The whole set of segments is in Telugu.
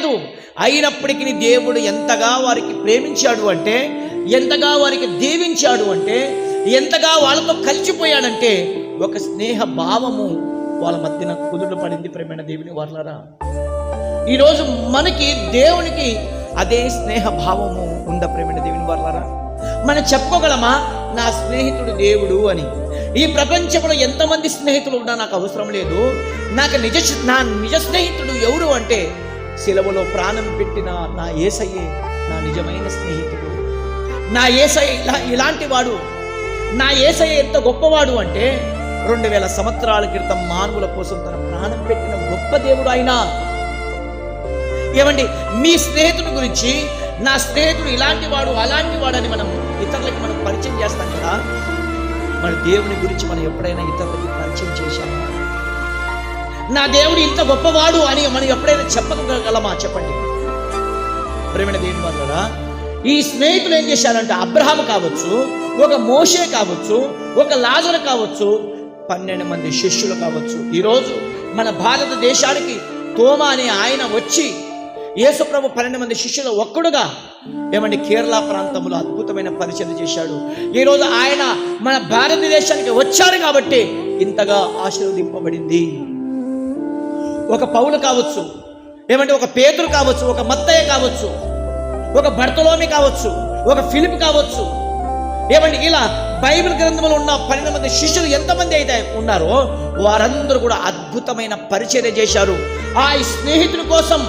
రాలేదు. అయినప్పటికీ దేవుడు ఎంతగా వారికి ప్రేమించాడు అంటే, ఎంతగా వారికి దీవించాడు అంటే, ఎంతగా వాళ్ళతో కలిసిపోయాడంటే, ఒక స్నేహ భావము వాళ్ళ మధ్యన కుదుట పడింది. ప్రేమైన దేవుని వారలారా, ఈరోజు మనకి దేవునికి అదే స్నేహ భావము ఉందా? ప్రేమైన దేవుని వారలారా, మనం చెప్పుకోగలమా నా స్నేహితుడు దేవుడు అని? ఈ ప్రపంచంలో ఎంతమంది స్నేహితులు ఉన్నా నాకు అవసరం లేదు. నాకు నా నిజ స్నేహితుడు ఎవరు అంటే, శిలువలో ప్రాణం పెట్టిన నా యేసయ్యే నా నిజమైన స్నేహితుడు. నా యేసయ్య ఇలాంటి వాడు. నా యేసయ్య ఎంత గొప్పవాడు అంటే, 2000 సంవత్సరాల క్రితం మానవుల కోసం తన ప్రాణం పెట్టిన గొప్ప దేవుడు ఆయన. ఏమండి, మీ స్నేహితుడి గురించి, నా స్నేహితుడు ఇలాంటి వాడు అలాంటి వాడు అని మనం ఇతరులకి మనం పరిచయం చేస్తాం కదా, మన దేవుని గురించి మనం ఎప్పుడైనా ఇతరులకి పరిచయం చేశామా? నా దేవుడు ఇంత గొప్పవాడు అని మనం ఎప్పుడైనా చెప్పగలమా? చెప్పండి ప్రేమైన దేవుని వల్ల. ఈ స్నేహితులు ఏం చేశారంటే, అబ్రహాము కావచ్చు, ఒక మోషే కావచ్చు, ఒక లాజరు కావచ్చు, 12 మంది శిష్యులు కావచ్చు. ఈరోజు మన భారతదేశానికి తోమా అనే ఆయన వచ్చి యేసుప్రభు 12 మంది శిష్యులు ఒక్కడుగా ఏమండి కేరళ ప్రాంతంలో అద్భుతమైన పరిచయం చేశాడు. ఈరోజు ఆయన మన భారతదేశానికి వచ్చారు కాబట్టి ఇంతగా ఆశీర్వదింపబడింది. ఒక పౌలు కావచ్చు, ఏమంటే ఒక పేతురు కావచ్చు, ఒక మత్తయ్య కావచ్చు, ఒక బర్తలోమి కావచ్చు, ఒక ఫిలిప్ కావచ్చు, ఏమండి ఇలా బైబిల్ గ్రంథంలో ఉన్న 12 మంది శిష్యులు ఎంతమంది అయితే ఉన్నారో వారందరూ కూడా అద్భుతమైన పరిచర్య చేశారు. ఆ స్నేహితుల కోసం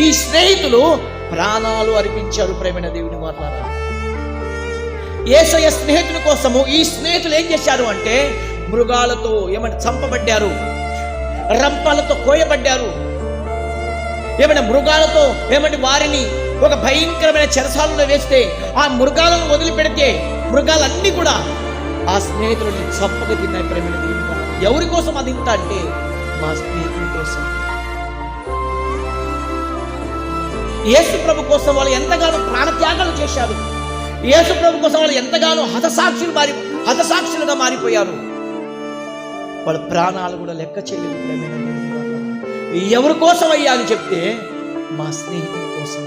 ఈ స్నేహితులు ప్రాణాలు అర్పించారు. ప్రేమైన దేవుని వారలారా, యేసయ్య స్నేహితుల కోసము ఈ స్నేహితులు ఏం చేశారు అంటే, మృగాలతో ఏమంటే చంపబడ్డారు, రంపాలతో కోయబడ్డారు, ఏమంటే మృగాలతో ఏమంటే వారిని ఒక భయంకరమైన చెరసాలలో వేస్తే ఆ మృగాలను వదిలిపెడితే మృగాలన్నీ కూడా ఆ స్నేహితులని చంపక తిన్నాయి. ప్రేమైన దేవుని వారలారా, ఎవరి కోసం అది ఇంత అంటే, మా స్నేహితుల కోసం. యేసు ప్రభు కోసం వాళ్ళు ఎంతగానో ప్రాణత్యాగాలు చేశారు. యేసు ప్రభు కోసం వాళ్ళు ఎంతగానో హతసాక్షులుగా మారిపోయారు. వాళ్ళ ప్రాణాలు కూడా లెక్క చేయలేదు. ఎవరి కోసం అయ్యా అని చెప్తే, మా స్నేహితుల కోసం.